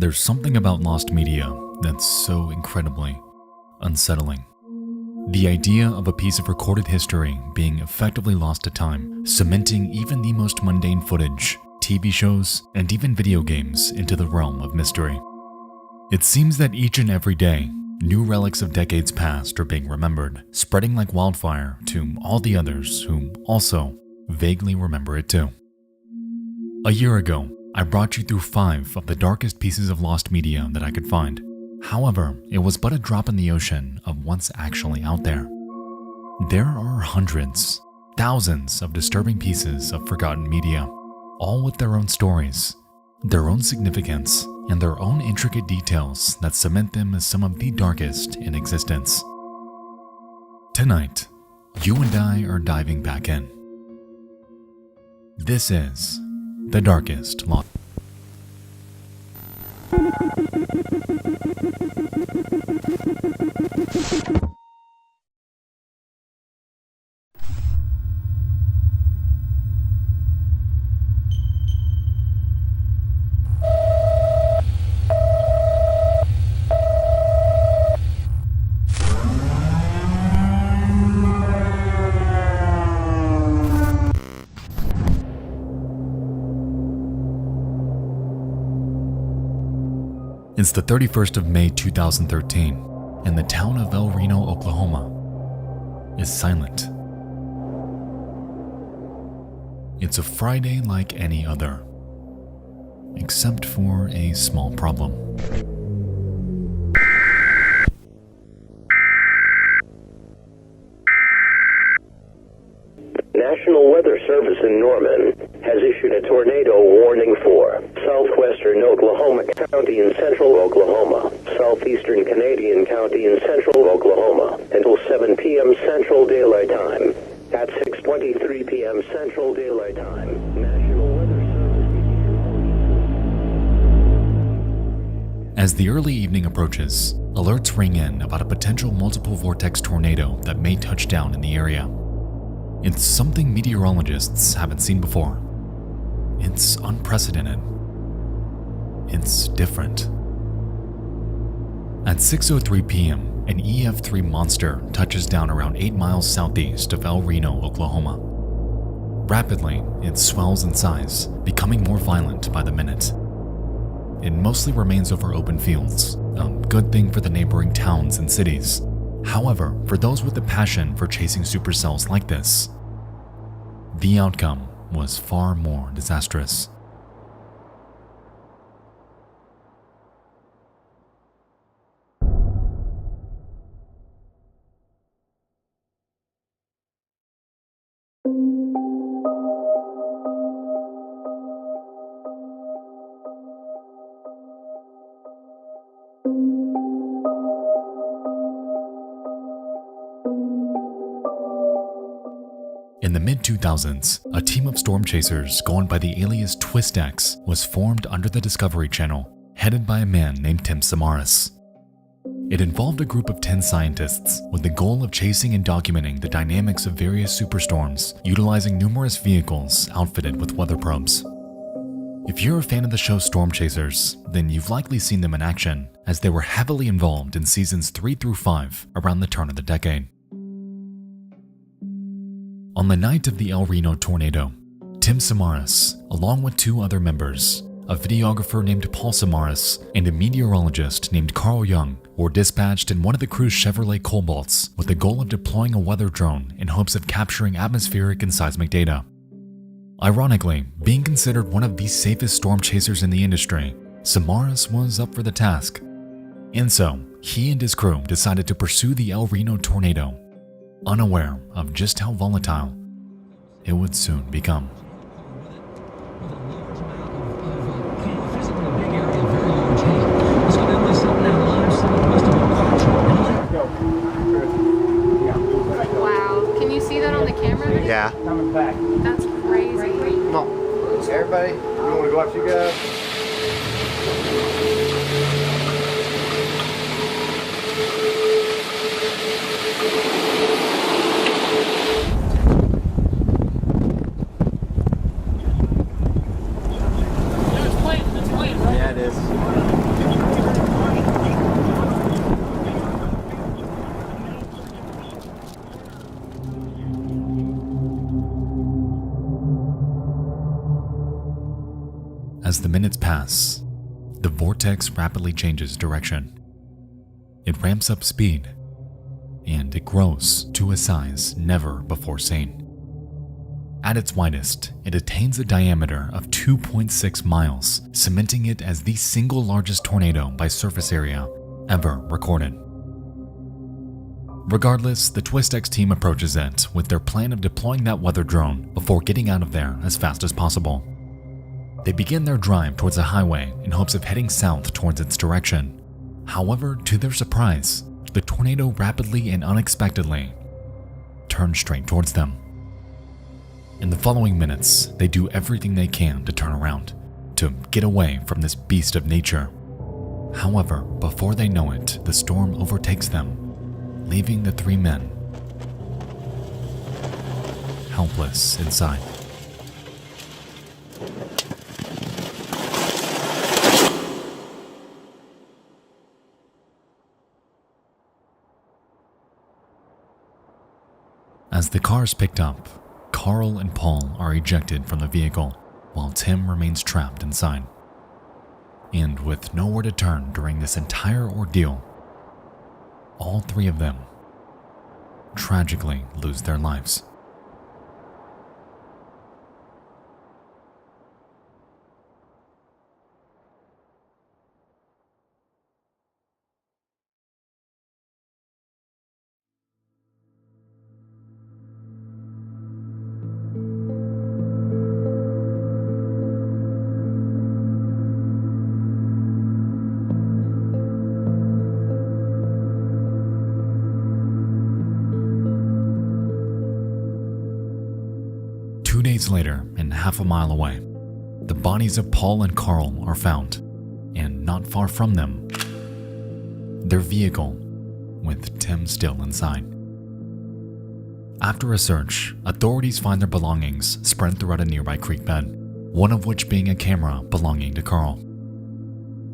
There's something about lost media that's so incredibly unsettling. The idea of a piece of recorded history being effectively lost to time, cementing even the most mundane footage, TV shows, and even video games into the realm of mystery. It seems that each and every day, new relics of decades past are being remembered, spreading like wildfire to all the others who also vaguely remember it too. A year ago, I brought you through 5 of the darkest pieces of lost media that I could find. However, it was but a drop in the ocean of what's actually out there. There are hundreds, thousands of disturbing pieces of forgotten media, all with their own stories, their own significance, and their own intricate details that cement them as some of the darkest in existence. Tonight, you and I are diving back in. This is The Darkest Lost. It's the 31st of May 2013, and the town of El Reno, Oklahoma is silent. It's a Friday like any other, except for a small problem. National Weather Service in Norman has issued a tornado warning for southwestern Oklahoma County in central Oklahoma, southeastern Canadian County in central Oklahoma until 7 p.m. Central Daylight Time. At 6:23 p.m. Central Daylight Time, National Weather Service. As the early evening approaches, alerts ring in about a potential multiple vortex tornado that may touch down in the area. It's something meteorologists haven't seen before. It's unprecedented. It's different. At 6:03 p.m., an EF3 monster touches down around 8 miles southeast of El Reno, Oklahoma. Rapidly, it swells in size, becoming more violent by the minute. It mostly remains over open fields, a good thing for the neighboring towns and cities. However, for those with a passion for chasing supercells like this, the outcome was far more disastrous. In the mid-2000s, a team of storm chasers going by the alias Twist X was formed under the Discovery Channel, headed by a man named Tim Samaras. It involved a group of 10 scientists with the goal of chasing and documenting the dynamics of various superstorms, utilizing numerous vehicles outfitted with weather probes. If you're a fan of the show Storm Chasers, then you've likely seen them in action, as they were heavily involved in seasons 3 through 5 around the turn of the decade. On the night of the El Reno tornado, Tim Samaras, along with 2 other members, a videographer named Paul Samaras and a meteorologist named Carl Young, were dispatched in one of the crew's Chevrolet Cobalts with the goal of deploying a weather drone in hopes of capturing atmospheric and seismic data. Ironically, being considered one of the safest storm chasers in the industry, Samaras was up for the task. And so, he and his crew decided to pursue the El Reno tornado, unaware of just how volatile it would soon become. Wow, can you see that on the camera? Yeah. Coming back. That's crazy. Come on. Everybody, you want to go after you guys? Yeah, it is. As the minutes pass, the vortex rapidly changes direction. It ramps up speed, and it grows to a size never before seen. At its widest, it attains a diameter of 2.6 miles, cementing it as the single largest tornado by surface area ever recorded. Regardless, the TwistX team approaches it with their plan of deploying that weather drone before getting out of there as fast as possible. They begin their drive towards a highway in hopes of heading south towards its direction. However, to their surprise, the tornado rapidly and unexpectedly turns straight towards them. In the following minutes, they do everything they can to turn around, to get away from this beast of nature. However, before they know it, the storm overtakes them, leaving the three men helpless inside. As the car is picked up, Carl and Paul are ejected from the vehicle, while Tim remains trapped inside. And with nowhere to turn during this entire ordeal, all three of them tragically lose their lives. Later, and half a mile away, the bodies of Paul and Carl are found, and not far from them, their vehicle with Tim still inside. After a search, authorities find their belongings spread throughout a nearby creek bed, one of which being a camera belonging to Carl.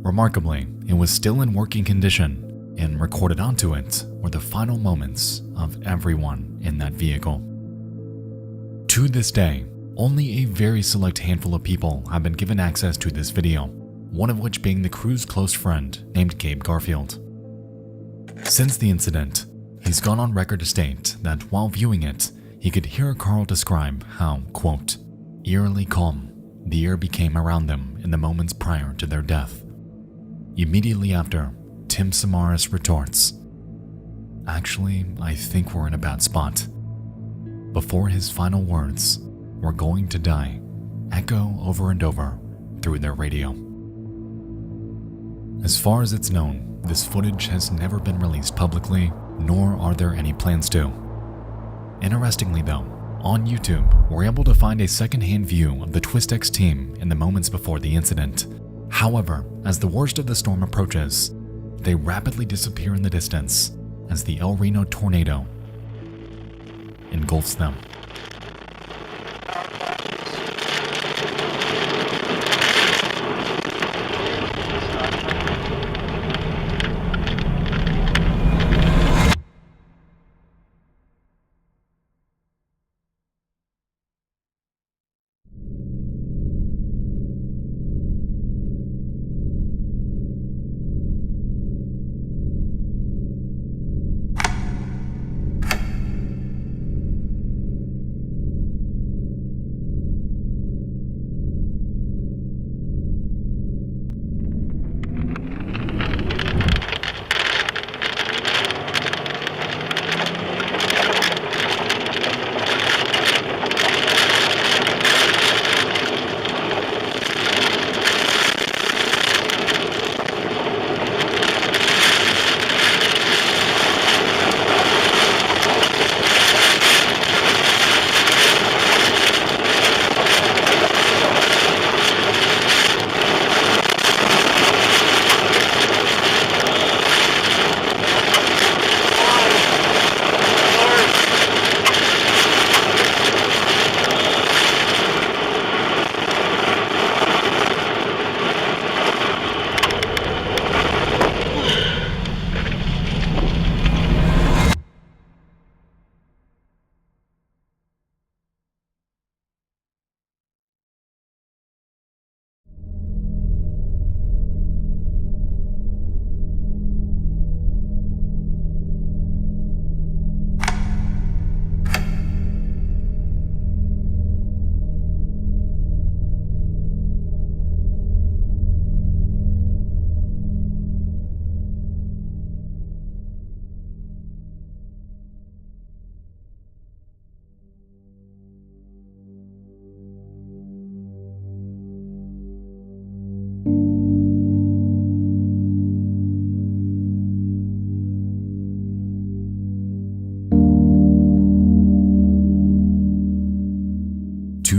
Remarkably, it was still in working condition, and recorded onto it were the final moments of everyone in that vehicle. To this day, only a very select handful of people have been given access to this video, one of which being the crew's close friend named Gabe Garfield. Since the incident, he's gone on record to state that while viewing it, he could hear Carl describe how, quote, eerily calm the air became around them in the moments prior to their death. Immediately after, Tim Samaras retorts, "Actually, I think we're in a bad spot." Before his final words, "We're going to die," echo over and over through their radio. As far as it's known, this footage has never been released publicly, nor are there any plans to. Interestingly though, on YouTube, we're able to find a second-hand view of the TwistX team in the moments before the incident. However, as the worst of the storm approaches, they rapidly disappear in the distance as the El Reno tornado engulfs them.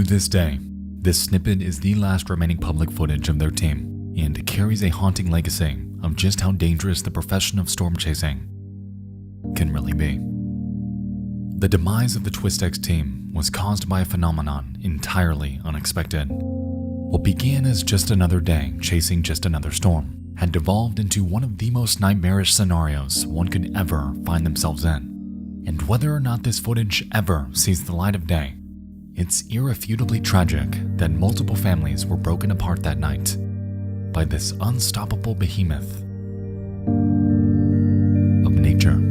this day, this snippet is the last remaining public footage of their team, and carries a haunting legacy of just how dangerous the profession of storm chasing can really be. The demise of the TwistX team was caused by a phenomenon entirely unexpected. What began as just another day chasing just another storm had devolved into one of the most nightmarish scenarios one could ever find themselves in. And whether or not this footage ever sees the light of day, it's irrefutably tragic that multiple families were broken apart that night by this unstoppable behemoth of nature.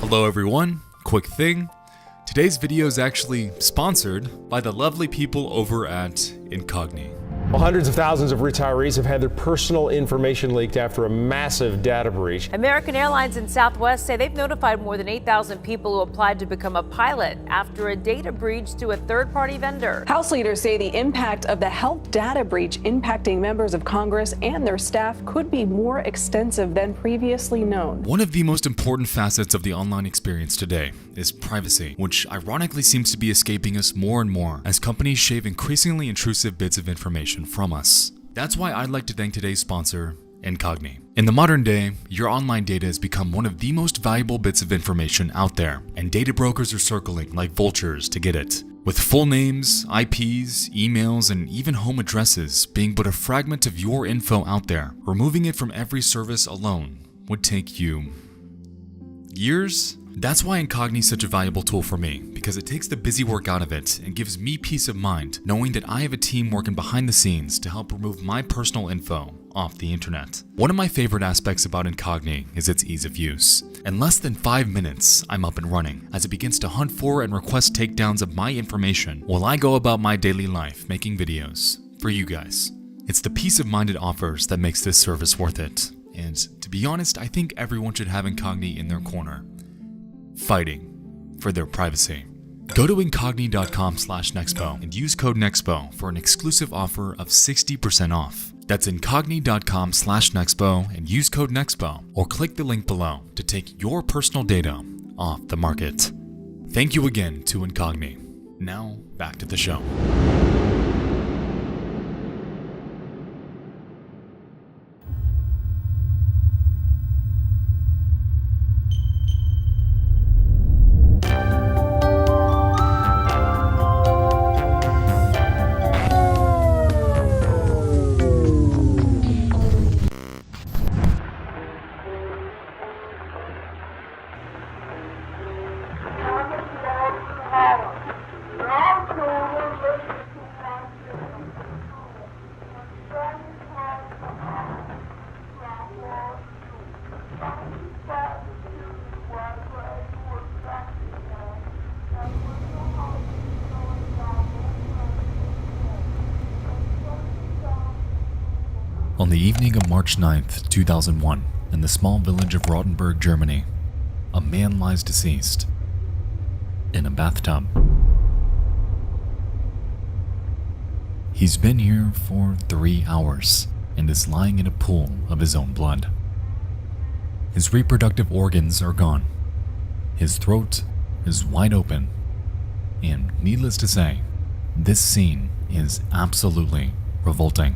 Hello everyone, quick thing. Today's video is actually sponsored by the lovely people over at Incogni. Well, hundreds of thousands of retirees have had their personal information leaked after a massive data breach. American Airlines and Southwest say they've notified more than 8,000 people who applied to become a pilot after a data breach to a third-party vendor. House leaders say the impact of the health data breach impacting members of Congress and their staff could be more extensive than previously known. One of the most important facets of the online experience today is privacy, which ironically seems to be escaping us more and more as companies shave increasingly intrusive bits of information from us. That's why I'd like to thank today's sponsor, Incogni. In the modern day, your online data has become one of the most valuable bits of information out there, and data brokers are circling like vultures to get it. With full names, IPs, emails, and even home addresses being but a fragment of your info out there, removing it from every service alone would take you years? That's why Incogni is such a valuable tool for me, because it takes the busy work out of it and gives me peace of mind knowing that I have a team working behind the scenes to help remove my personal info off the internet. One of my favorite aspects about Incogni is its ease of use. In less than 5 minutes, I'm up and running as it begins to hunt for and request takedowns of my information while I go about my daily life making videos for you guys. It's the peace of mind it offers that makes this service worth it. And to be honest, I think everyone should have Incogni in their corner, fighting for their privacy. Go to incogni.com/Nexpo and use code Nexpo for an exclusive offer of 60% off. That's incogni.com/Nexpo and use code Nexpo, or click the link below to take your personal data off the market. Thank you again to Incogni. Now back to the show. On the evening of March 9th, 2001, in the small village of Rottenburg, Germany, a man lies deceased in a bathtub. He's been here for 3 hours and is lying in a pool of his own blood. His reproductive organs are gone. His throat is wide open. And needless to say, this scene is absolutely revolting.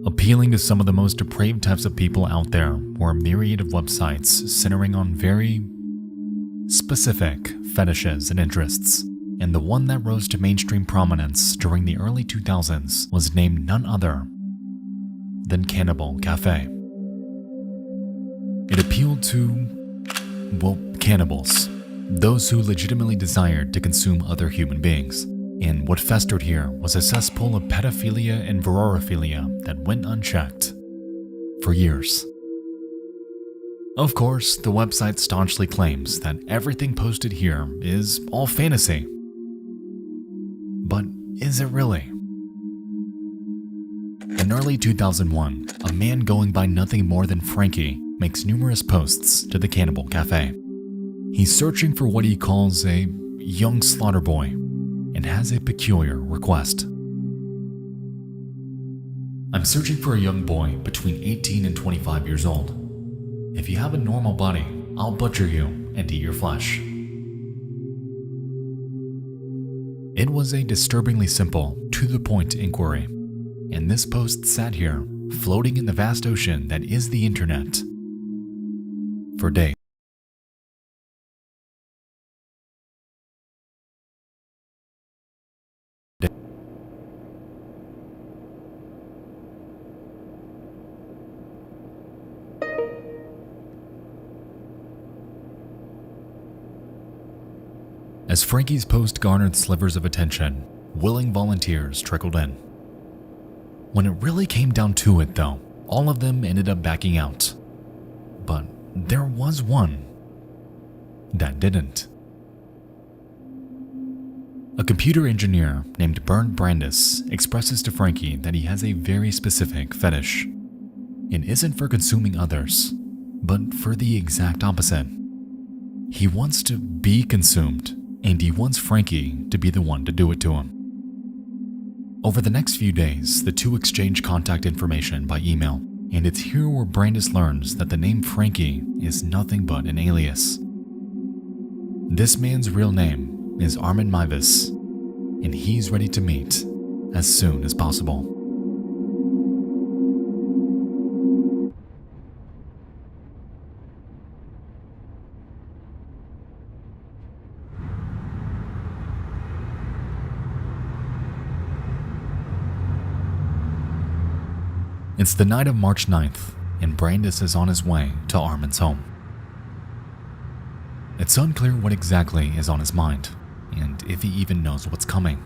Appealing to some of the most depraved types of people out there were a myriad of websites centering on very specific fetishes and interests, and the one that rose to mainstream prominence during the early 2000s was named none other than Cannibal Cafe. It appealed to, well, cannibals, those who legitimately desired to consume other human beings. And what festered here was a cesspool of pedophilia and vorophilia that went unchecked for years. Of course, the website staunchly claims that everything posted here is all fantasy. But is it really? In early 2001, a man going by nothing more than Frankie makes numerous posts to the Cannibal Cafe. He's searching for what he calls a young slaughter boy and has a peculiar request. I'm searching for a young boy between 18 and 25 years old. If you have a normal body, I'll butcher you and eat your flesh. It was a disturbingly simple, to-the-point inquiry, and this post sat here, floating in the vast ocean that is the internet, for days. As Frankie's post garnered slivers of attention, willing volunteers trickled in. When it really came down to it, though, all of them ended up backing out. But there was one that didn't. A computer engineer named Bernd Brandis expresses to Frankie that he has a very specific fetish. It isn't for consuming others, but for the exact opposite. He wants to be consumed, and he wants Frankie to be the one to do it to him. Over the next few days, the two exchange contact information by email, and it's here where Brandis learns that the name Frankie is nothing but an alias. This man's real name is Armin Meiwes, and he's ready to meet as soon as possible. It's the night of March 9th, and Brandis is on his way to Armin's home. It's unclear what exactly is on his mind, and if he even knows what's coming.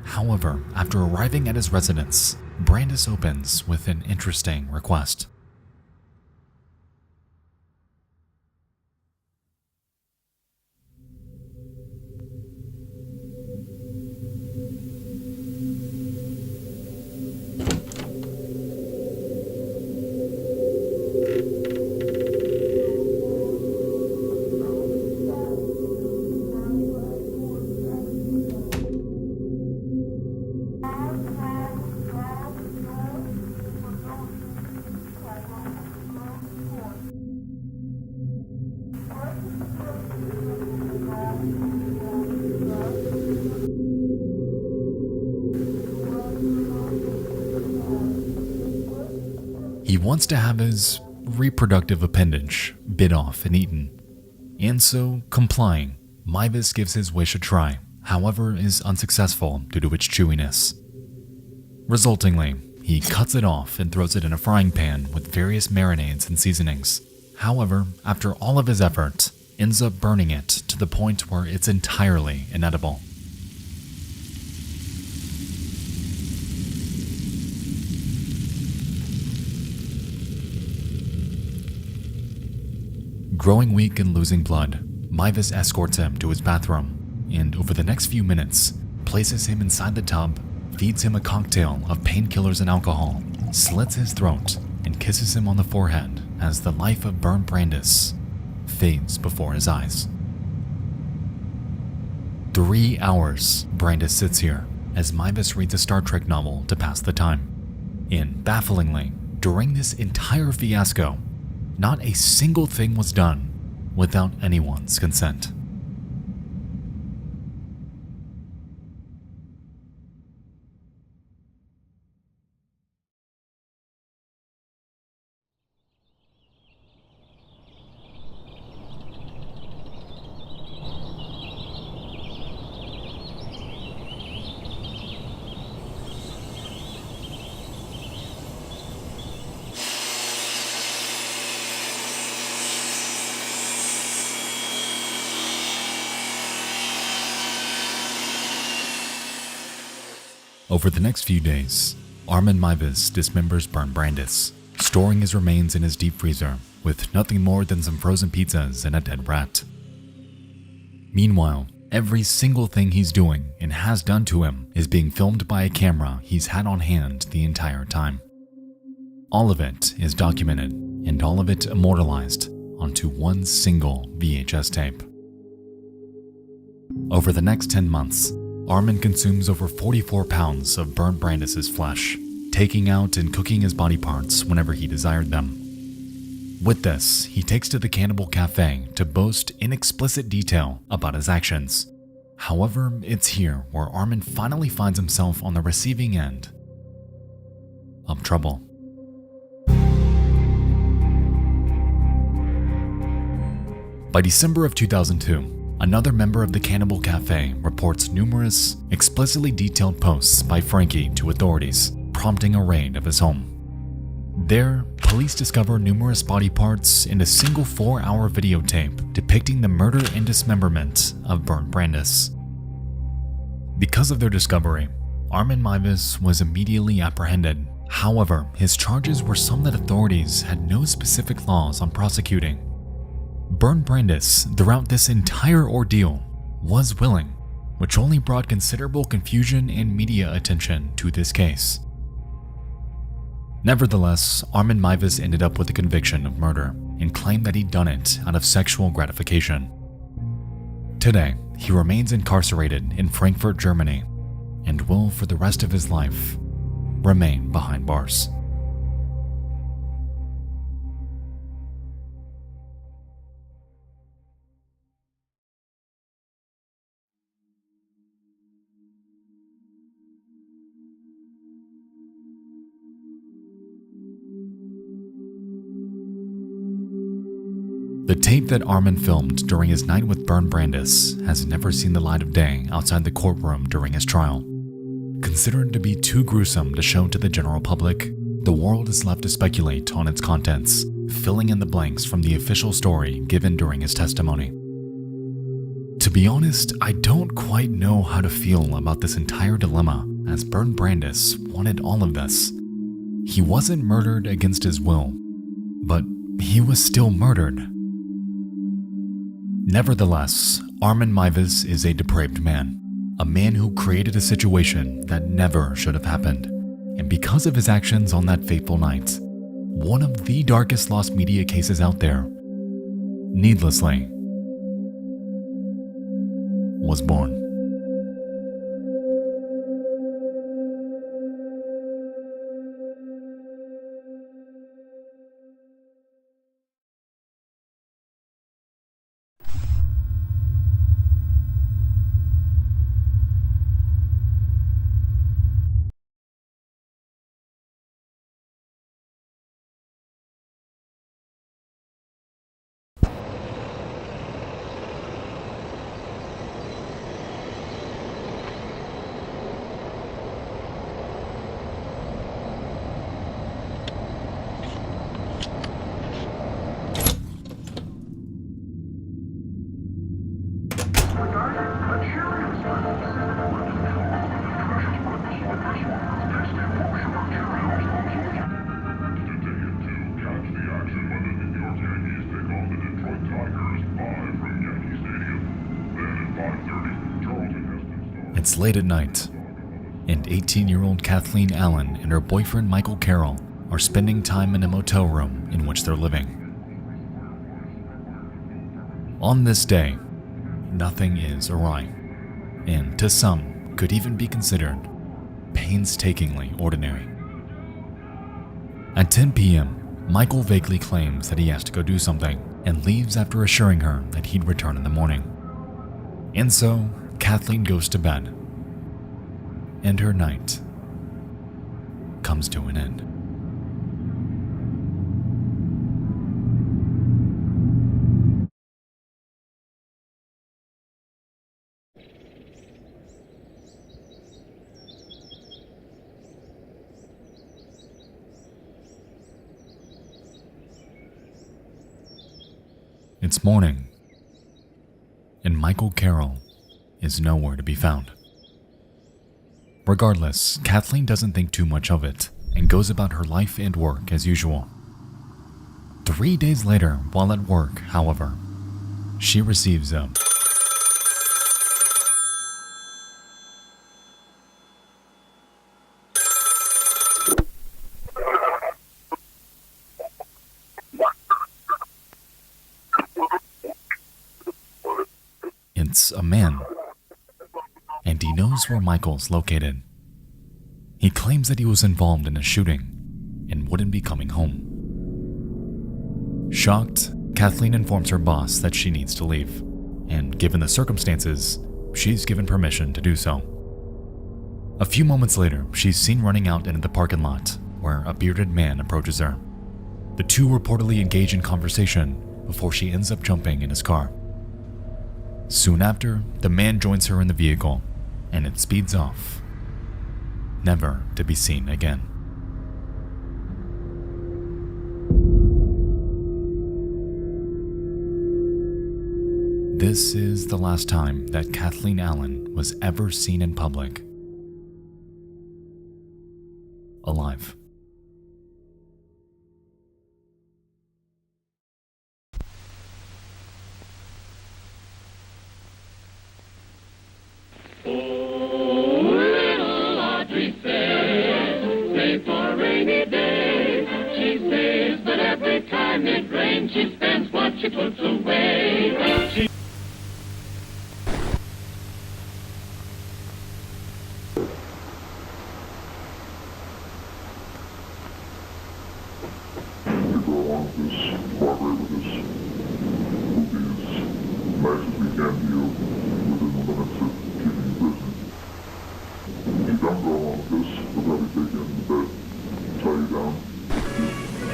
However, after arriving at his residence, Brandis opens with an interesting request. He wants to have his reproductive appendage bit off and eaten, and so, complying, Meiwes gives his wish a try, however is unsuccessful due to its chewiness. Resultingly, he cuts it off and throws it in a frying pan with various marinades and seasonings. However, after all of his effort, ends up burning it to the point where it's entirely inedible. Growing weak and losing blood, Meiwes escorts him to his bathroom, and over the next few minutes, places him inside the tub, feeds him a cocktail of painkillers and alcohol, slits his throat, and kisses him on the forehead as the life of Bernd Brandis fades before his eyes. 3 hours Brandis sits here as Meiwes reads a Star Trek novel to pass the time. And bafflingly, during this entire fiasco, not a single thing was done without anyone's consent. Over the next few days, Armin Meiwes dismembers Bernd Brandes, storing his remains in his deep freezer with nothing more than some frozen pizzas and a dead rat. Meanwhile, every single thing he's doing and has done to him is being filmed by a camera he's had on hand the entire time. All of it is documented and all of it immortalized onto one single VHS tape. Over the next 10 months, Armin consumes over 44 pounds of Bernd Brandes' flesh, taking out and cooking his body parts whenever he desired them. With this, he takes to the Cannibal Cafe to boast in explicit detail about his actions. However, it's here where Armin finally finds himself on the receiving end of trouble. By December of 2002, another member of the Cannibal Cafe reports numerous, explicitly detailed posts by Frankie to authorities, prompting a raid of his home. There, police discover numerous body parts in a single 4-hour videotape depicting the murder and dismemberment of Bernd Brandes. Because of their discovery, Armin Meiwes was immediately apprehended. However, his charges were some that authorities had no specific laws on prosecuting. Bernd Brandes, throughout this entire ordeal, was willing, which only brought considerable confusion and media attention to this case. Nevertheless, Armin Meiwes ended up with a conviction of murder and claimed that he'd done it out of sexual gratification. Today, he remains incarcerated in Frankfurt, Germany, and will, for the rest of his life, remain behind bars. The tape that Armin filmed during his night with Bernd Brandes has never seen the light of day outside the courtroom during his trial. Considered to be too gruesome to show to the general public, the world is left to speculate on its contents, filling in the blanks from the official story given during his testimony. To be honest, I don't quite know how to feel about this entire dilemma, as Bernd Brandes wanted all of this. He wasn't murdered against his will, but he was still murdered. Nevertheless, Armin Meiwes is a depraved man, a man who created a situation that never should have happened, and because of his actions on that fateful night, one of the darkest lost media cases out there, needlessly, was born. It's late at night, and 18-year-old Kathleen Allen and her boyfriend Michael Carroll are spending time in a motel room in which they're living. On this day, nothing is awry, and to some could even be considered painstakingly ordinary. At 10 p.m., Michael vaguely claims that he has to go do something and leaves after assuring her that he'd return in the morning. And so, Kathleen goes to bed, and her night comes to an end. It's morning, and Michael Carroll is nowhere to be found. Regardless, Kathleen doesn't think too much of it and goes about her life and work as usual. 3 days later, while at work, however, she receives a It's a man, and he knows where Michael's located. He claims that he was involved in a shooting and wouldn't be coming home. Shocked, Kathleen informs her boss that she needs to leave, and given the circumstances, she's given permission to do so. A few moments later, she's seen running out into the parking lot, where a bearded man approaches her. The two reportedly engage in conversation before she ends up jumping in his car. Soon after, the man joins her in the vehicle, and it speeds off, never to be seen again. This is the last time that Kathleen Allen was ever seen in public alive. She spends what she puts away. People along this, cooperate with this. We'll be as nice as we can to you within the limits of keeping you busy. If you don't go along with this, we'll probably take you into bed, tie you down,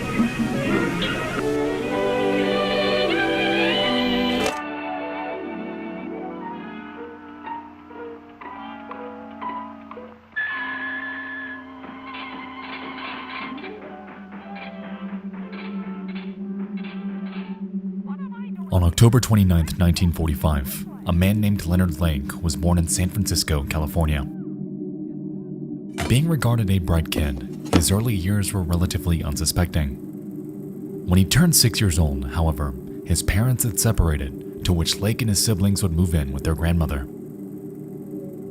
shoot you in the head. On October 29, 1945, a man named Leonard Lake was born in San Francisco, California. Being regarded a bright kid, his early years were relatively unsuspecting. When he turned 6 years old, however, his parents had separated, to which Lake and his siblings would move in with their grandmother.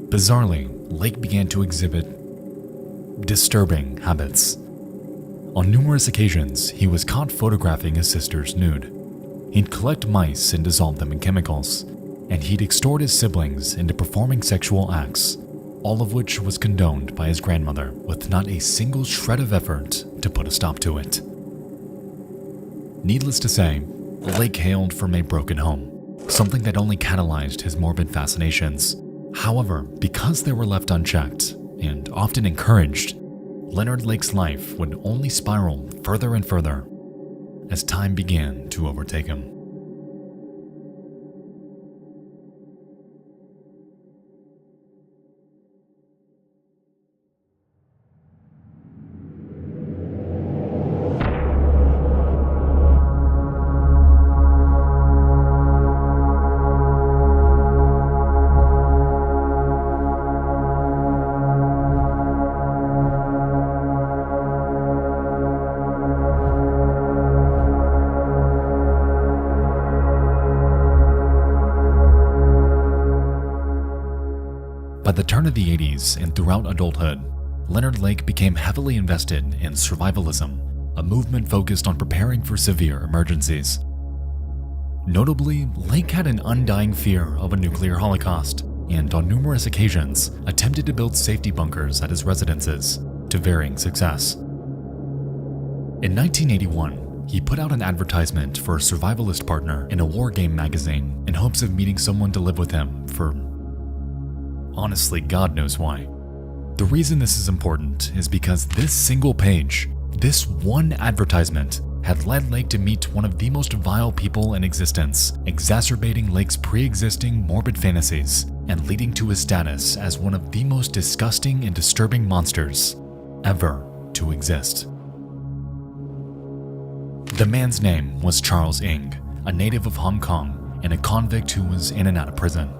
Bizarrely, Lake began to exhibit disturbing habits. On numerous occasions, he was caught photographing his sister's nude. He'd collect mice and dissolve them in chemicals, and he'd extort his siblings into performing sexual acts, all of which was condoned by his grandmother with not a single shred of effort to put a stop to it. Needless to say, Lake hailed from a broken home, something that only catalyzed his morbid fascinations. However, because they were left unchecked, and often encouraged, Leonard Lake's life would only spiral further and further as time began to overtake him. By the turn of the 80s and throughout adulthood, Leonard Lake became heavily invested in survivalism, a movement focused on preparing for severe emergencies. Notably, Lake had an undying fear of a nuclear holocaust, and on numerous occasions attempted to build safety bunkers at his residences, to varying success. In 1981, he put out an advertisement for a survivalist partner in a war game magazine in hopes of meeting someone to live with him for honestly, God knows why. The reason this is important is because this single page, this one advertisement, had led Lake to meet one of the most vile people in existence, exacerbating Lake's pre-existing morbid fantasies and leading to his status as one of the most disgusting and disturbing monsters ever to exist. The man's name was Charles Ng, a native of Hong Kong and a convict who was in and out of prison.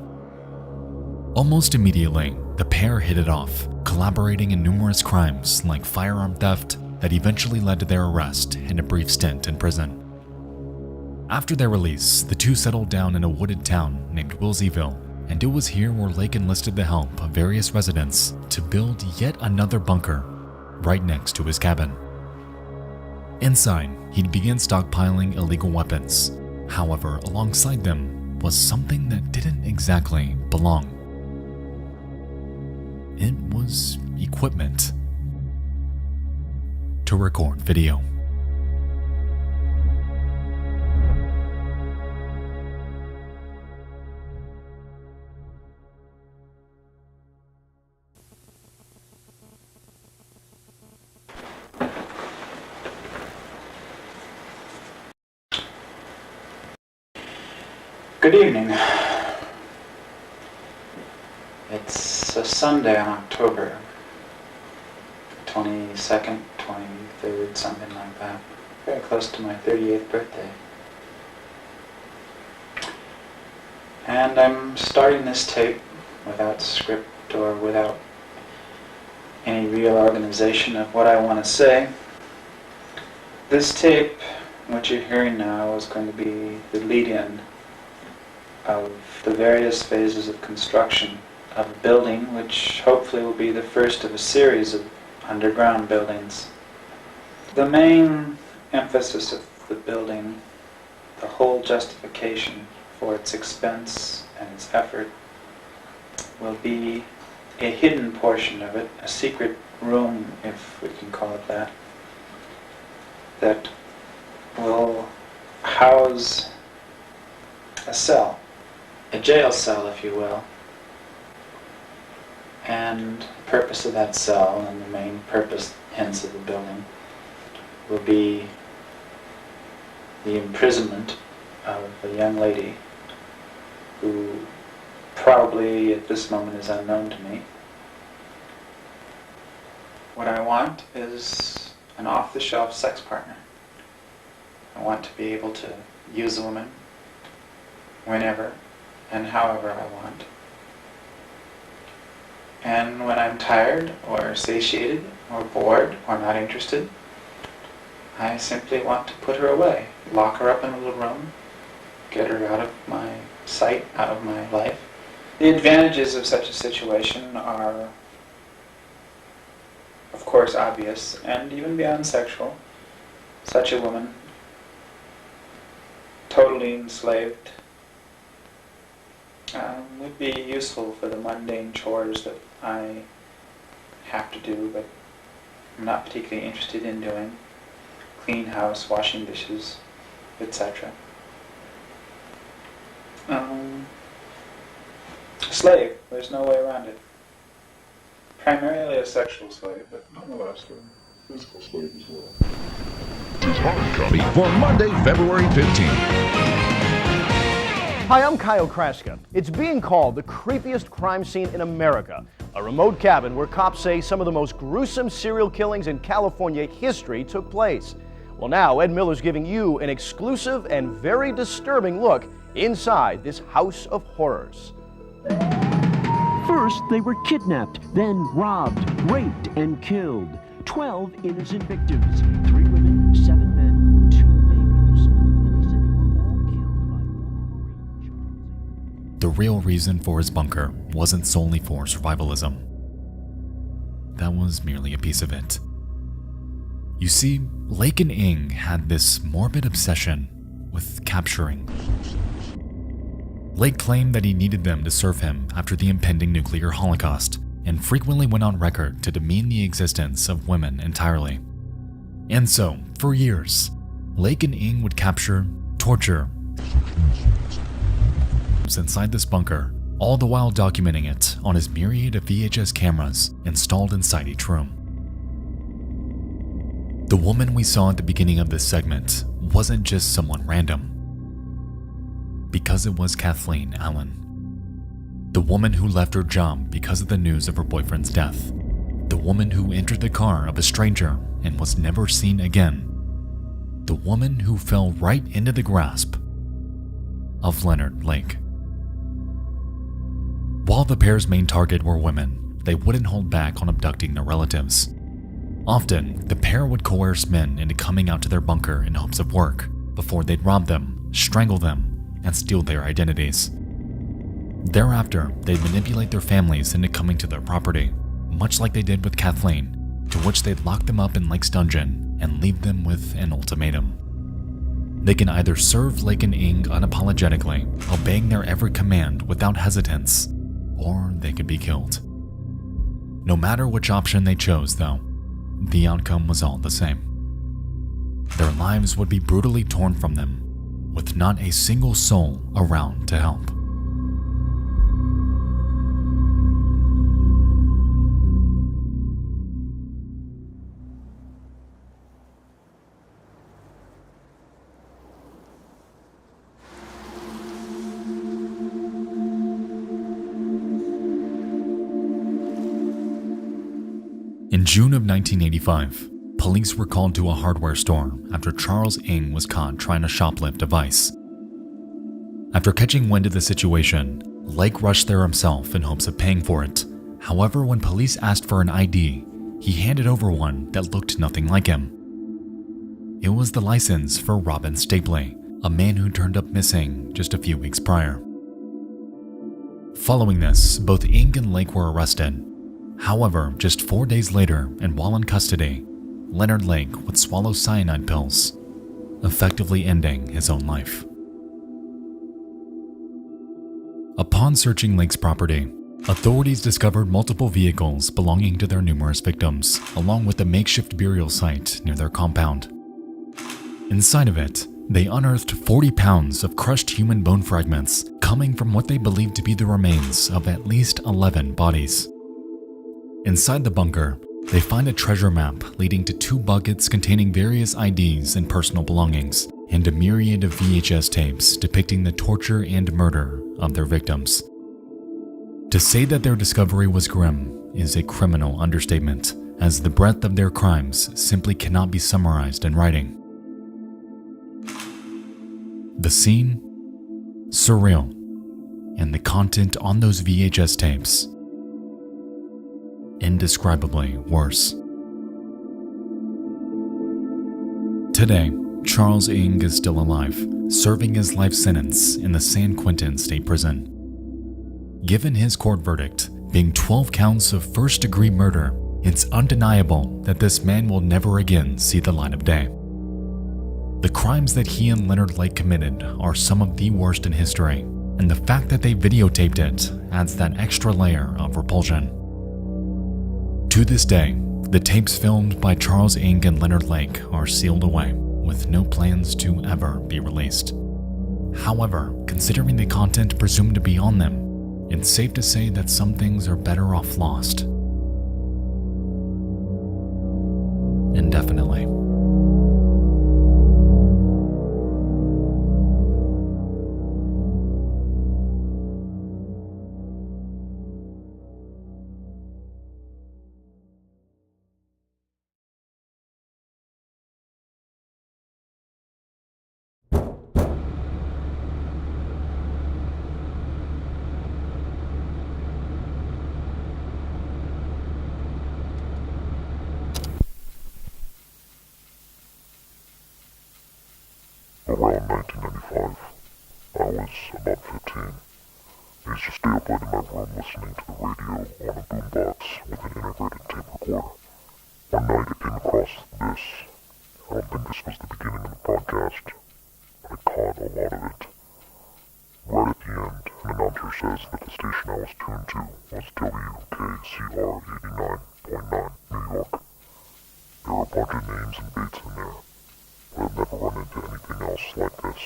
Almost immediately, The pair hit it off, collaborating in numerous crimes like firearm theft that eventually led to their arrest and a brief stint in prison. After their release, the two settled down in a wooded town named Wilseyville, and it was here where Lake enlisted the help of various residents to build yet another bunker right next to his cabin. Inside, he'd begin stockpiling illegal weapons. However, alongside them was something that didn't exactly belong. It was equipment to record video. Good evening. It's a Sunday in October, 22nd, 23rd, something like that. Very close to my 38th birthday. And I'm starting this tape without script or without any real organization of what I want to say. This tape, what you're hearing now, is going to be the lead-in of the various phases of construction of a building, which hopefully will be the first of a series of underground buildings. The main emphasis of the building, the whole justification for its expense and its effort, will be a hidden portion of it, a secret room, if we can call it that, that will house a cell. A jail cell, if you will. And the purpose of that cell, and the main purpose, hence, of the building, will be the imprisonment of a young lady who probably at this moment is unknown to me. What I want is an off-the-shelf sex partner. I want to be able to use a woman whenever and however I want. And when I'm tired or satiated or bored or not interested, I simply want to put her away, lock her up in a little room, get her out of my sight, out of my life. The advantages of such a situation are, of course, obvious and even beyond sexual. Such a woman, totally enslaved, would be useful for the mundane chores that I have to do, but I'm not particularly interested in doing. Clean house, washing dishes, etc. Slave, there's no way around it. Primarily a sexual slave, but nonetheless a physical slave as well. It's hard copy for Monday, February 15th. Hi, I'm Kyle Kraska. It's being called the creepiest crime scene in America, a remote cabin where cops say some of the most gruesome serial killings in California history took place. Well, now Ed Miller's giving you an exclusive and very disturbing look inside this house of horrors. First, they were kidnapped, then robbed, raped, and killed. 12 innocent victims, 3 women, 7 men, 2 babies. Police said they were all killed by former Marine Charles. The real reason for his bunker wasn't solely for survivalism. That was merely a piece of it. You see, Lake and Ing had this morbid obsession with capturing. Lake claimed that he needed them to serve him after the impending nuclear holocaust, and frequently went on record to demean the existence of women entirely. And so, for years, Lake and Ing would capture, torture, inside this bunker, all the while documenting it on his myriad of VHS cameras installed inside each room. The woman we saw at the beginning of this segment wasn't just someone random, because it was Kathleen Allen. The woman who left her job because of the news of her boyfriend's death. The woman who entered the car of a stranger and was never seen again. The woman who fell right into the grasp of Leonard Lake. While the pair's main target were women, they wouldn't hold back on abducting their relatives. Often, the pair would coerce men into coming out to their bunker in hopes of work, before they'd rob them, strangle them, and steal their identities. Thereafter, they'd manipulate their families into coming to their property, much like they did with Kathleen, to which they'd lock them up in Lake's dungeon and leave them with an ultimatum. They can either serve Lake and Ing unapologetically, obeying their every command without hesitance, or they could be killed. No matter which option they chose, though, the outcome was all the same. Their lives would be brutally torn from them, with not a single soul around to help. In June of 1985, police were called to a hardware store after Charles Ing was caught trying to shoplift a device. After catching wind of the situation, Lake rushed there himself in hopes of paying for it. However, when police asked for an ID, he handed over one that looked nothing like him. It was the license for Robin Stapley, a man who turned up missing just a few weeks prior. Following this, both Ing and Lake were arrested. However, just 4 days later, and while in custody, Leonard Lake would swallow cyanide pills, effectively ending his own life. Upon searching Lake's property, authorities discovered multiple vehicles belonging to their numerous victims, along with a makeshift burial site near their compound. Inside of it, they unearthed 40 pounds of crushed human bone fragments coming from what they believed to be the remains of at least 11 bodies. Inside the bunker, they find a treasure map leading to 2 buckets containing various IDs and personal belongings, and a myriad of VHS tapes depicting the torture and murder of their victims. To say that their discovery was grim is a criminal understatement, as the breadth of their crimes simply cannot be summarized in writing. The scene? Surreal. And the content on those VHS tapes? Indescribably worse. Today, Charles Ing is still alive, serving his life sentence in the San Quentin State Prison. Given his court verdict, being 12 counts of first-degree murder, it's undeniable that this man will never again see the light of day. The crimes that he and Leonard Lake committed are some of the worst in history, and the fact that they videotaped it adds that extra layer of repulsion. To this day, the tapes filmed by Charles Ing and Leonard Lake are sealed away, with no plans to ever be released. However, considering the content presumed to be on them, it's safe to say that some things are better off lost. Indefinitely. Around 1995, I was about 15. I used to stay up late in my room listening to the radio on a boombox with an integrated tape recorder. One night I came across this. I don't think this was the beginning of the broadcast, but I caught a lot of it. Right at the end, an announcer says that the station I was tuned to was WKCR 89.9, New York. There were a bunch of names and dates in there. I've never run into anything else like this.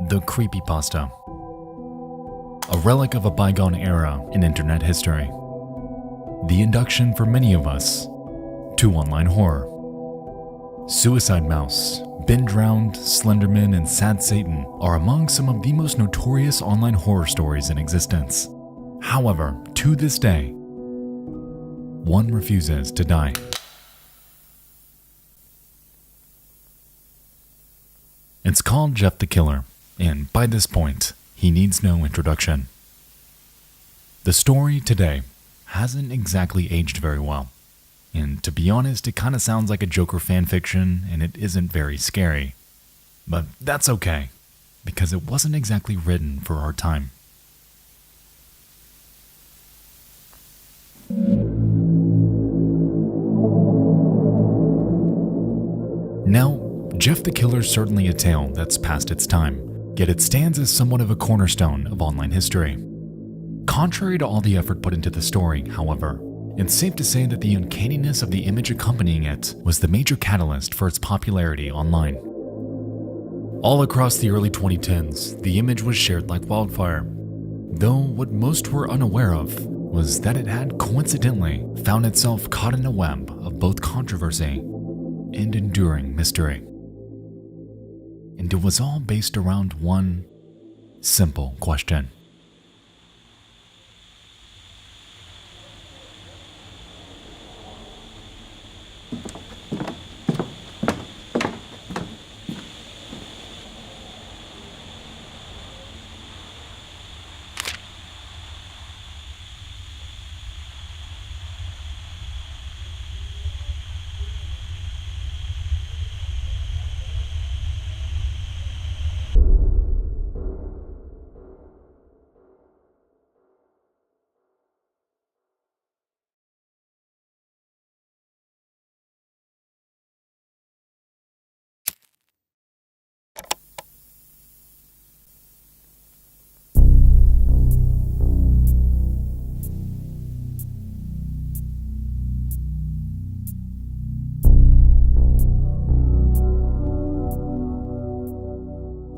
The creepypasta. A relic of a bygone era in internet history. The induction for many of us to online horror. Suicide Mouse, Been Drowned, Slenderman, and Sad Satan are among some of the most notorious online horror stories in existence. However, to this day, one refuses to die. It's called Jeff the Killer, and by this point, he needs no introduction. The story today hasn't exactly aged very well. And to be honest, it kind of sounds like a Joker fanfiction, and it isn't very scary. But that's okay, because it wasn't exactly written for our time. Now, Jeff the Killer is certainly a tale that's past its time, yet it stands as somewhat of a cornerstone of online history. Contrary to all the effort put into the story, however, it's safe to say that the uncanniness of the image accompanying it was the major catalyst for its popularity online. All across the early 2010s, the image was shared like wildfire, though what most were unaware of was that it had coincidentally found itself caught in a web of both controversy and enduring mystery. And it was all based around one simple question.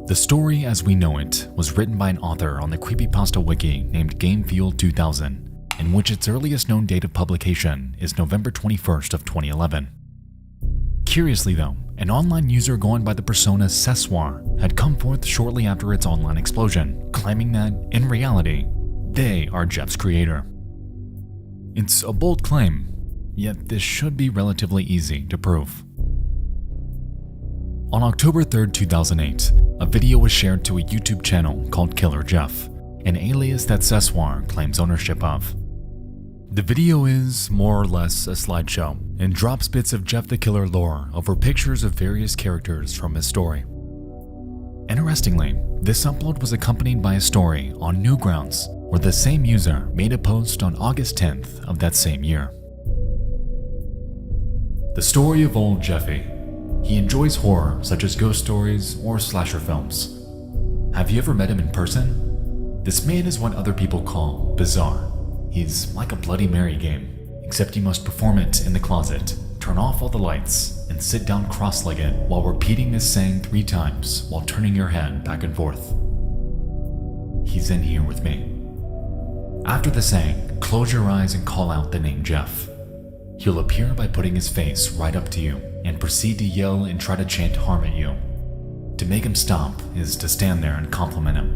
The story as we know it was written by an author on the creepypasta wiki named Vol.2000, in which its earliest known date of publication is November 21st of 2011. Curiously though, an online user going by the persona Sessoir had come forth shortly after its online explosion, claiming that, in reality, they are Jeff's creator. It's a bold claim, yet this should be relatively easy to prove. On October 3rd, 2008, a video was shared to a YouTube channel called Killer Jeff, an alias that Sessoir claims ownership of. The video is more or less a slideshow and drops bits of Jeff the Killer lore over pictures of various characters from his story. Interestingly, this upload was accompanied by a story on Newgrounds, where the same user made a post on August 10th of that same year. The story of old Jeffy. He enjoys horror such as ghost stories or slasher films. Have you ever met him in person? This man is what other people call bizarre. He's like a Bloody Mary game, except you must perform it in the closet, turn off all the lights, and sit down cross-legged while repeating this saying 3 times while turning your head back and forth. He's in here with me. After the saying, close your eyes and call out the name Jeff. He'll appear by putting his face right up to you and proceed to yell and try to chant harm at you. To make him stop is to stand there and compliment him,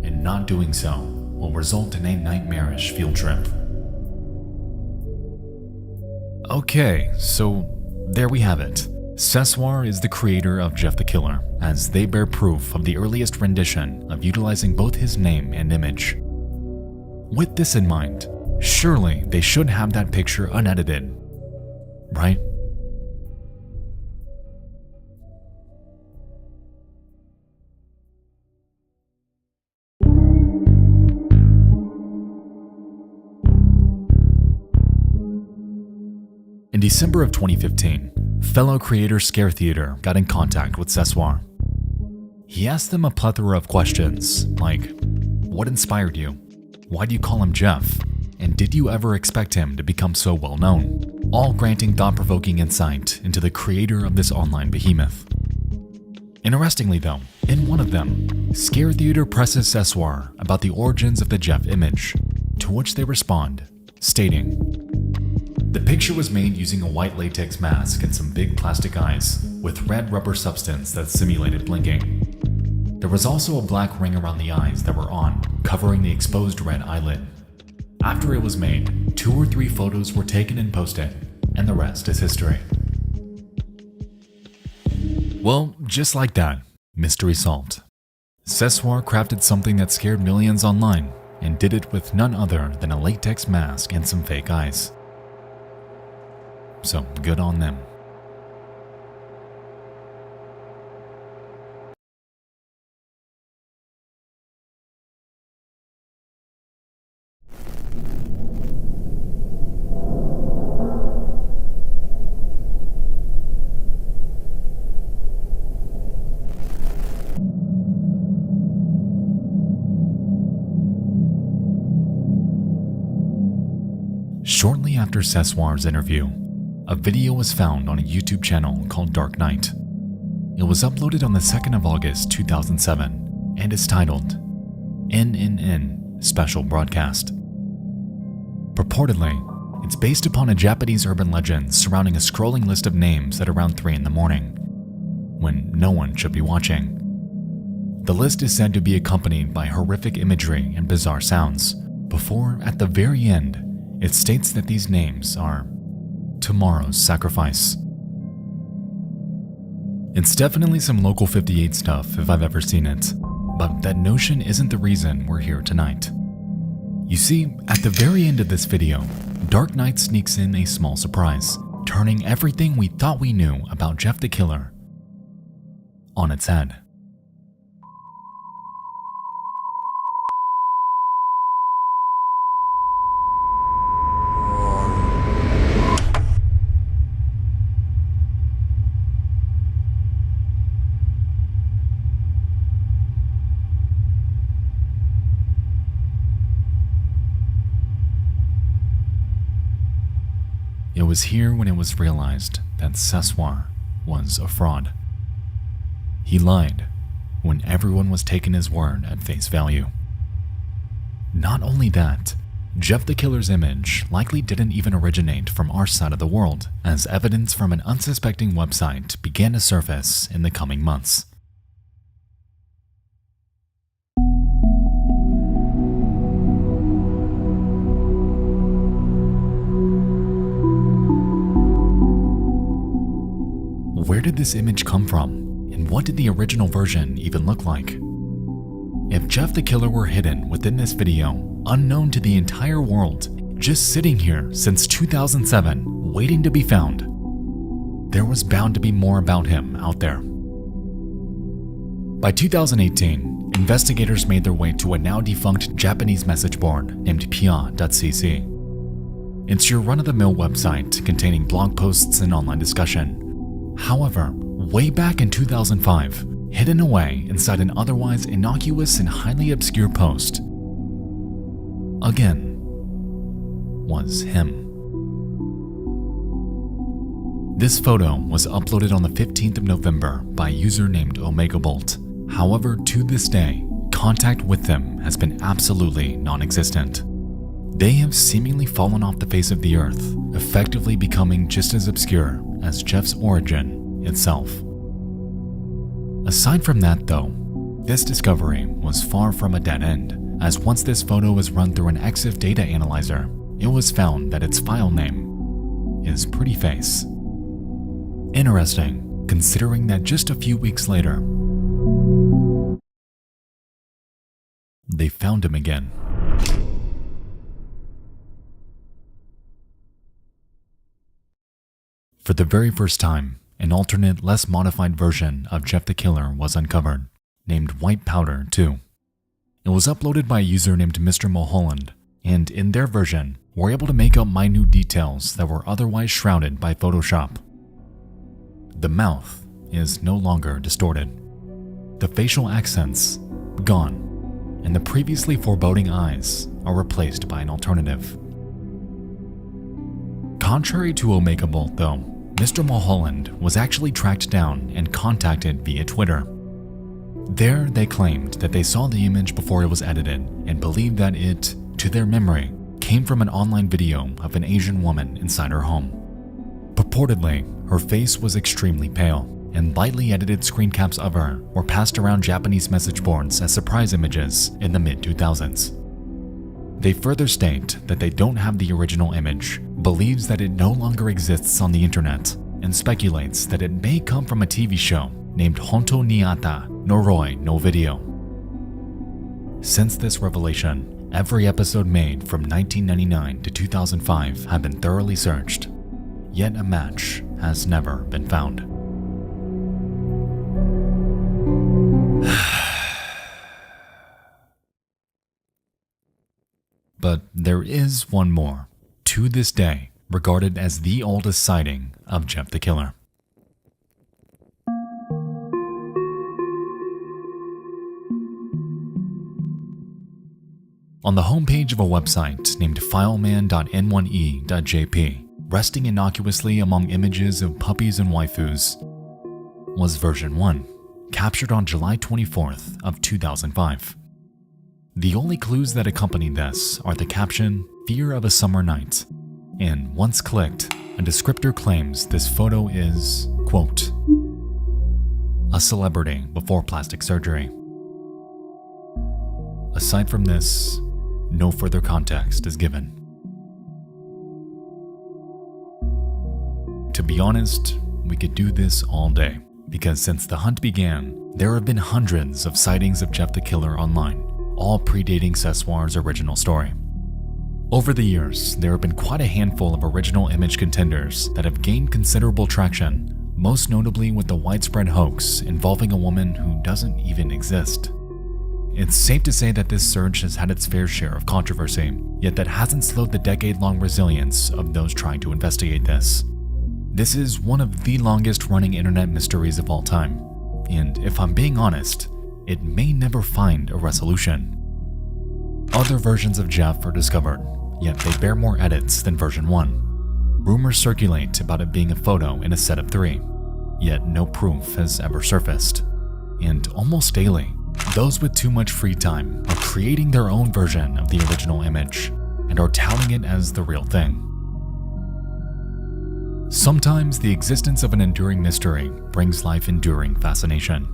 and not doing so will result in a nightmarish field trip. Okay, so there we have it. Sessoir is the creator of Jeff the Killer, as they bear proof of the earliest rendition of utilizing both his name and image. With this in mind, surely they should have that picture unedited, right? In December of 2015, fellow creator Scare Theater got in contact with Sessoir. He asked them a plethora of questions, like, what inspired you? Why do you call him Jeff? And did you ever expect him to become so well known? All granting thought-provoking insight into the creator of this online behemoth. Interestingly though, in one of them, Scare Theater presses Seswar about the origins of the Jeff image, to which they respond, stating, "The picture was made using a white latex mask and some big plastic eyes, with red rubber substance that simulated blinking. There was also a black ring around the eyes that were on, covering the exposed red eyelid. After it was made, 2 or 3 photos were taken and posted, and the rest is history." Well, just like that, mystery solved. Seswar crafted something that scared millions online, and did it with none other than a latex mask and some fake eyes. So good on them. Shortly after Seswar's interview, a video was found on a YouTube channel called Dark Knight. It was uploaded on the 2nd of August 2007 and is titled NNN Special Broadcast. Purportedly, it's based upon a Japanese urban legend surrounding a scrolling list of names at around 3 in the morning, when no one should be watching. The list is said to be accompanied by horrific imagery and bizarre sounds, before, at the very end, it states that these names are tomorrow's sacrifice. It's definitely some Local 58 stuff if I've ever seen it, but that notion isn't the reason we're here tonight. You see, at the very end of this video, Dark Knight sneaks in a small surprise, turning everything we thought we knew about Jeff the Killer on its head. It was here when it was realized that Seswar was a fraud. He lied when everyone was taking his word at face value. Not only that, Jeff the Killer's image likely didn't even originate from our side of the world, as evidence from an unsuspecting website began to surface in the coming months. Where did this image come from, and what did the original version even look like? If Jeff the Killer were hidden within this video, unknown to the entire world, just sitting here since 2007, waiting to be found, there was bound to be more about him out there. By 2018, investigators made their way to a now defunct Japanese message board named pia.cc. It's your run-of-the-mill website containing blog posts and online discussion. However, way back in 2005, hidden away inside an otherwise innocuous and highly obscure post, again, was him. This photo was uploaded on the 15th of November by a user named Omega Bolt. However, to this day, contact with them has been absolutely non-existent. They have seemingly fallen off the face of the earth, effectively becoming just as obscure as Jeff's origin itself. Aside from that though, this discovery was far from a dead end, as once this photo was run through an EXIF data analyzer, it was found that its file name is Pretty Face. Interesting, considering that just a few weeks later, they found him again. For the very first time, an alternate, less modified version of Jeff the Killer was uncovered, named White Powder 2. It was uploaded by a user named Mr. Mulholland, and in their version, were able to make up minute details that were otherwise shrouded by Photoshop. The mouth is no longer distorted. The facial accents, gone, and the previously foreboding eyes are replaced by an alternative, Contrary to Omega Volt, though, Mr. Mulholland was actually tracked down and contacted via Twitter. There, they claimed that they saw the image before it was edited and believed that it, to their memory, came from an online video of an Asian woman inside her home. Purportedly, her face was extremely pale, and lightly edited screen caps of her were passed around Japanese message boards as surprise images in the mid-2000s. They further state that they don't have the original image, believes that it no longer exists on the internet, and speculates that it may come from a TV show named Honto ni Atta Noroi no Video. Since this revelation, every episode made from 1999 to 2005 have been thoroughly searched, yet a match has never been found. But there is one more, to this day, regarded as the oldest sighting of Jeff the Killer. On the homepage of a website named fileman.n1e.jp, resting innocuously among images of puppies and waifus, was version 1, captured on July 24th of 2005. The only clues that accompany this are the caption, "Fear of a Summer Night," and once clicked, a descriptor claims this photo is, quote, a celebrity before plastic surgery. Aside from this, no further context is given. To be honest, we could do this all day, because since the hunt began, there have been hundreds of sightings of Jeff the Killer online, all predating Sessoir's original story. Over the years, there have been quite a handful of original image contenders that have gained considerable traction, most notably with the widespread hoax involving a woman who doesn't even exist. It's safe to say that this surge has had its fair share of controversy, yet that hasn't slowed the decade-long resilience of those trying to investigate this. This is one of the longest-running internet mysteries of all time, and if I'm being honest, it may never find a resolution. Other versions of Jeff are discovered, yet they bear more edits than version 1. Rumors circulate about it being a photo in a set of 3, yet no proof has ever surfaced. And almost daily, those with too much free time are creating their own version of the original image and are touting it as the real thing. Sometimes the existence of an enduring mystery brings life-enduring fascination.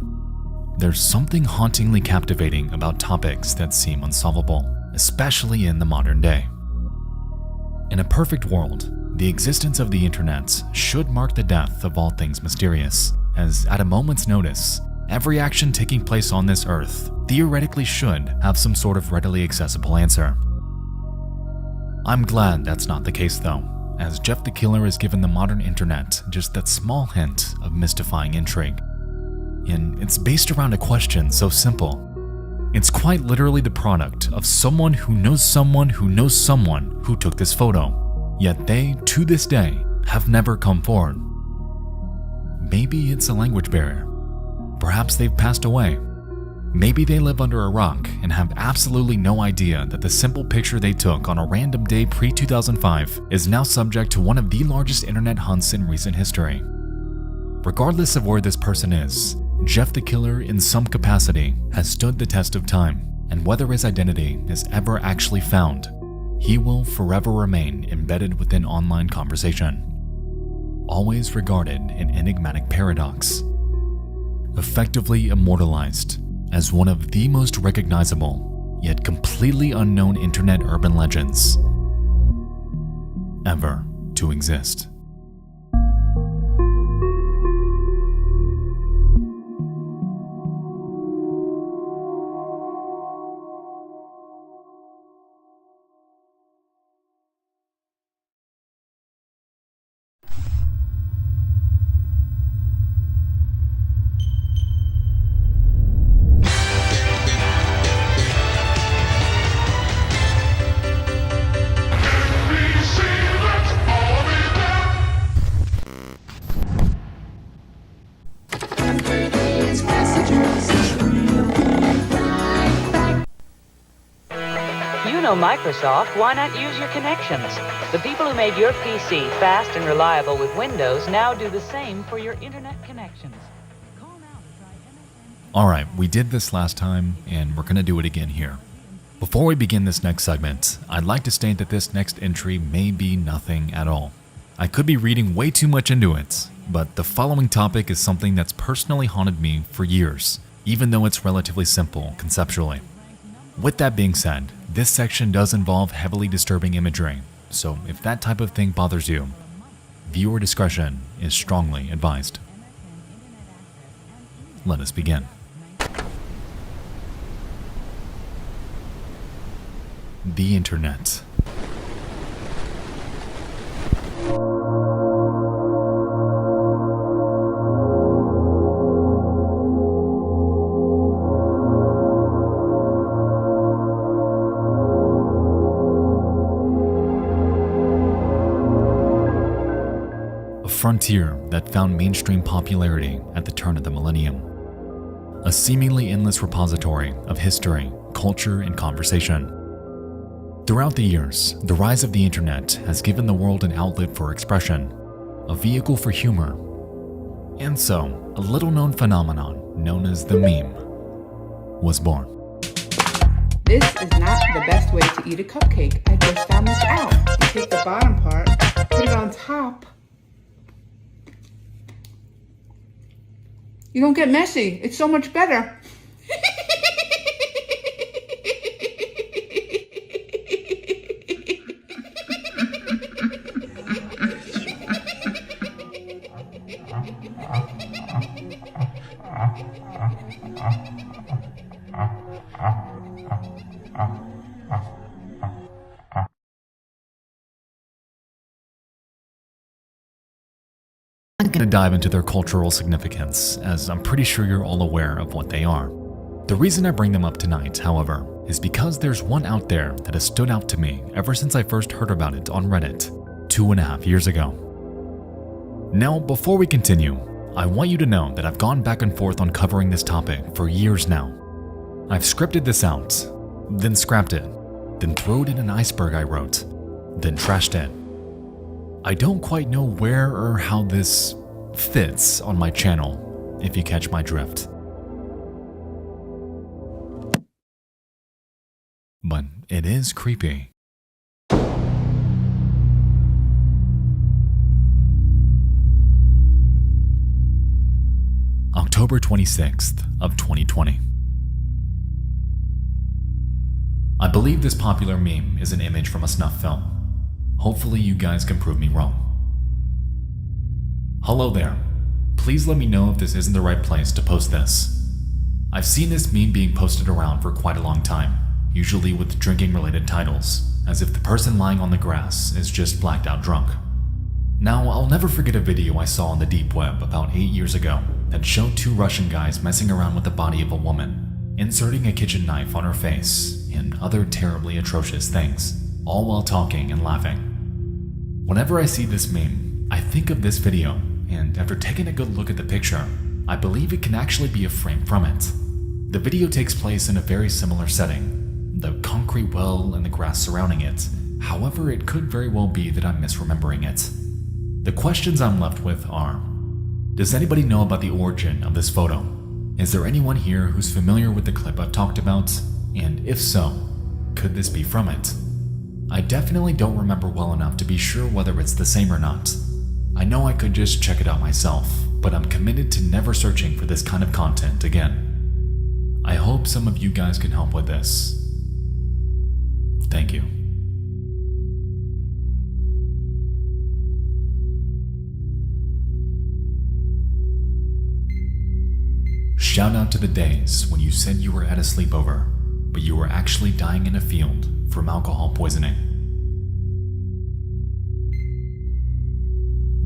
There's something hauntingly captivating about topics that seem unsolvable, especially in the modern day. In a perfect world, the existence of the internet should mark the death of all things mysterious, as at a moment's notice, every action taking place on this earth theoretically should have some sort of readily accessible answer. I'm glad that's not the case though, as Jeff the Killer has given the modern internet just that small hint of mystifying intrigue. And it's based around a question so simple. It's quite literally the product of someone who knows someone who knows someone who took this photo, yet they, to this day, have never come forward. Maybe it's a language barrier. Perhaps they've passed away. Maybe they live under a rock and have absolutely no idea that the simple picture they took on a random day pre-2005 is now subject to one of the largest internet hunts in recent history. Regardless of where this person is, Jeff the Killer in some capacity has stood the test of time, and whether his identity is ever actually found, he will forever remain embedded within online conversation, always regarded an enigmatic paradox, effectively immortalized as one of the most recognizable yet completely unknown internet urban legends ever to exist. know Microsoft, why not use your connections? The people who made your PC fast and reliable with Windows now do the same for your internet connections. Alright, we did this last time, and we're gonna do it again here. Before we begin this next segment, I'd like to state that this next entry may be nothing at all. I could be reading way too much into it, but the following topic is something that's personally haunted me for years, even though it's relatively simple conceptually. With that being said, this section does involve heavily disturbing imagery, so if that type of thing bothers you, viewer discretion is strongly advised. Let us begin. The Internet. A frontier that found mainstream popularity at the turn of the millennium. A seemingly endless repository of history, culture, and conversation. Throughout the years, the rise of the internet has given the world an outlet for expression, a vehicle for humor, and so a little-known phenomenon known as the meme was born. This is not the best way to eat a cupcake. I just found this out. You take the bottom part, put it on top. You don't get messy. It's so much better. I'm not going to dive into their cultural significance, as I'm pretty sure you're all aware of what they are. The reason I bring them up tonight, however, is because there's one out there that has stood out to me ever since I first heard about it on Reddit 2.5 years ago. Now, before we continue, I want you to know that I've gone back and forth on covering this topic for years now. I've scripted this out, then scrapped it, then threw it in an iceberg I wrote, then trashed it. I don't quite know where or how this fits on my channel, if you catch my drift. But it is creepy. October 26th of 2020. I believe this popular meme is an image from a snuff film. Hopefully you guys can prove me wrong. Hello there. Please let me know if this isn't the right place to post this. I've seen this meme being posted around for quite a long time, usually with drinking related titles, as if the person lying on the grass is just blacked out drunk. Now, I'll never forget a video I saw on the deep web about 8 years ago that showed 2 Russian guys messing around with the body of a woman, inserting a kitchen knife on her face, and other terribly atrocious things, all while talking and laughing. Whenever I see this meme, I think of this video, and after taking a good look at the picture, I believe it can actually be a frame from it. The video takes place in a very similar setting, the concrete well and the grass surrounding it. However, it could very well be that I'm misremembering it. The questions I'm left with are, does anybody know about the origin of this photo? Is there anyone here who's familiar with the clip I've talked about? And if so, could this be from it? I definitely don't remember well enough to be sure whether it's the same or not. I know I could just check it out myself, but I'm committed to never searching for this kind of content again. I hope some of you guys can help with this. Thank you. Shout out to the days when you said you were at a sleepover, but you were actually dying in a field from alcohol poisoning.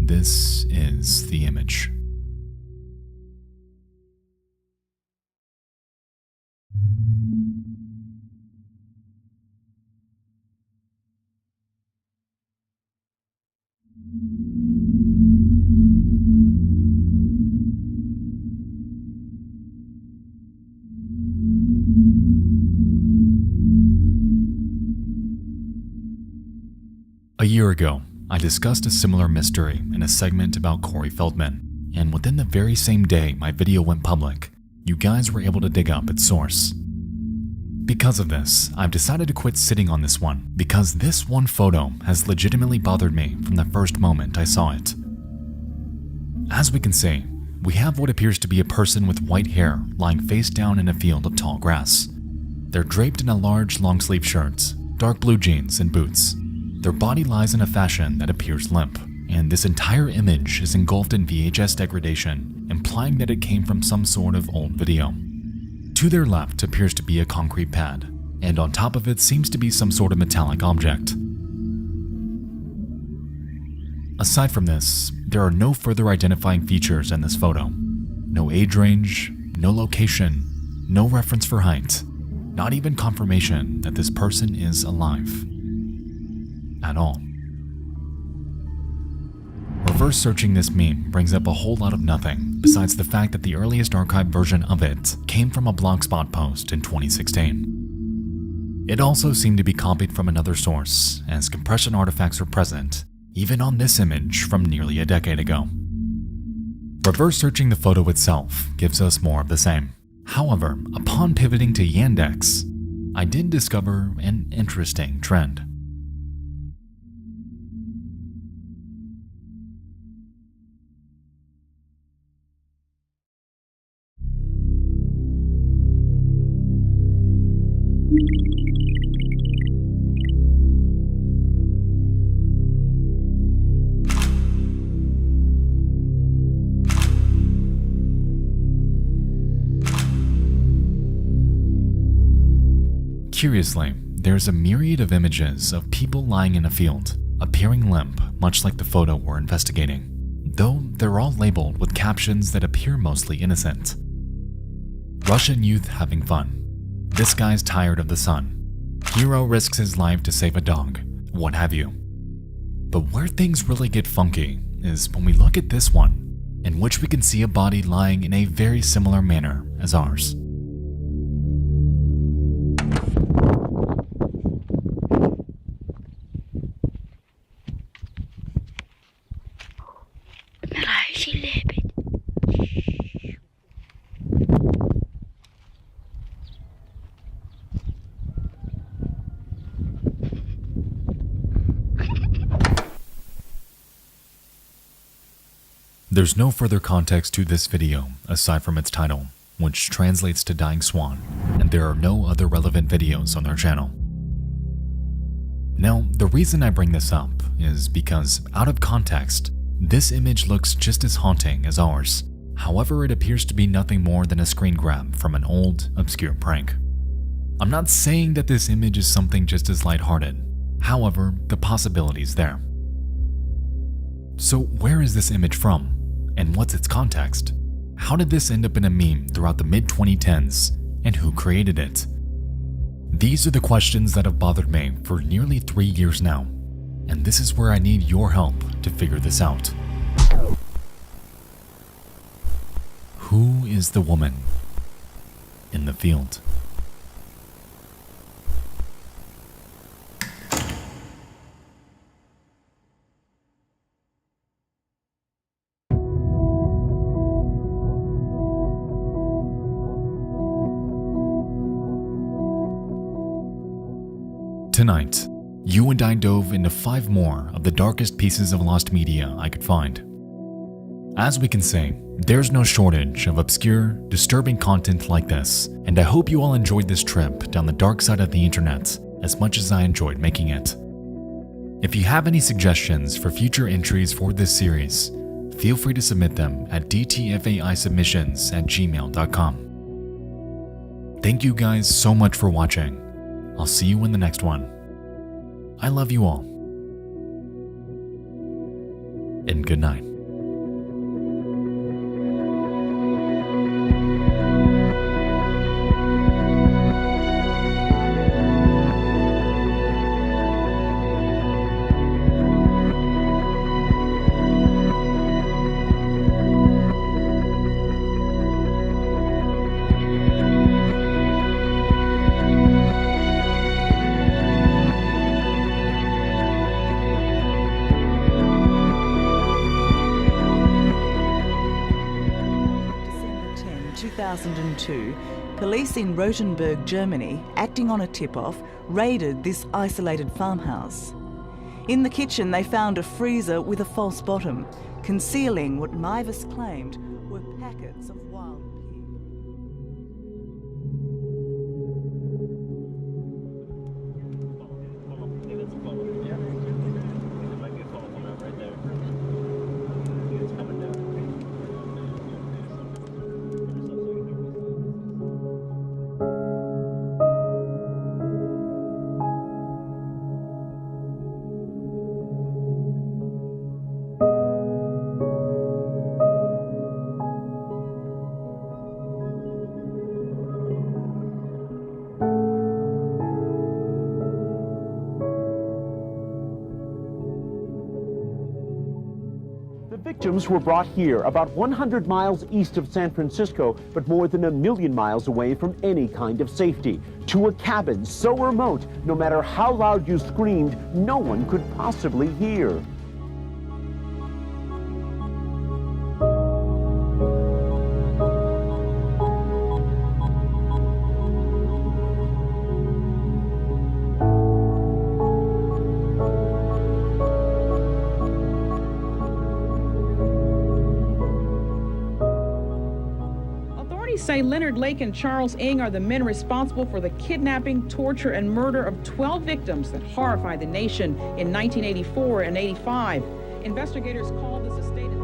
This is the image. A year ago, I discussed a similar mystery in a segment about Corey Feldman, and within the very same day my video went public, you guys were able to dig up its source. Because of this, I've decided to quit sitting on this one, because this one photo has legitimately bothered me from the first moment I saw it. As we can see, we have what appears to be a person with white hair lying face down in a field of tall grass. They're draped in a large long-sleeve shirt, dark blue jeans, and boots. Their body lies in a fashion that appears limp, and this entire image is engulfed in VHS degradation, implying that it came from some sort of old video. To their left appears to be a concrete pad, and on top of it seems to be some sort of metallic object. Aside from this, there are no further identifying features in this photo. No age range, no location, no reference for height, not even confirmation that this person is alive. At all. Reverse searching this meme brings up a whole lot of nothing, besides the fact that the earliest archived version of it came from a Blogspot post in 2016. It also seemed to be copied from another source, as compression artifacts are present, even on this image from nearly a decade ago. Reverse searching the photo itself gives us more of the same. However, upon pivoting to Yandex, I did discover an interesting trend. Curiously, there's a myriad of images of people lying in a field, appearing limp, much like the photo we're investigating, though they're all labeled with captions that appear mostly innocent. Russian youth having fun. This guy's tired of the sun. Hero risks his life to save a dog, what have you. But where things really get funky is when we look at this one, in which we can see a body lying in a very similar manner as ours. There's no further context to this video aside from its title, which translates to Dying Swan, and there are no other relevant videos on their channel. Now, the reason I bring this up is because, out of context, this image looks just as haunting as ours. However, it appears to be nothing more than a screen grab from an old, obscure prank. I'm not saying that this image is something just as lighthearted. However, the possibility's there. So where is this image from? And what's its context? How did this end up in a meme throughout the mid-2010s? And who created it? These are the questions that have bothered me for nearly 3 years now. And this is where I need your help to figure this out. Who is the woman in the field? Tonight, you and I dove into 5 more of the darkest pieces of lost media I could find. As we can see, there's no shortage of obscure, disturbing content like this, and I hope you all enjoyed this trip down the dark side of the internet as much as I enjoyed making it. If you have any suggestions for future entries for this series, feel free to submit them at dtfaisubmissions@gmail.com. Thank you guys so much for watching. I'll see you in the next one. I love you all. And good night. 2002, police in Rothenburg, Germany, acting on a tip-off, raided this isolated farmhouse. In the kitchen, they found a freezer with a false bottom, concealing what Mivus claimed were packets of wild pig. Victims were brought here, about 100 miles east of San Francisco, but more than 1 million miles away from any kind of safety, to a cabin so remote, no matter how loud you screamed, no one could possibly hear. Say Leonard Lake and Charles Ng are the men responsible for the kidnapping, torture, and murder of 12 victims that horrified the nation in 1984 and 85. Investigators called this a state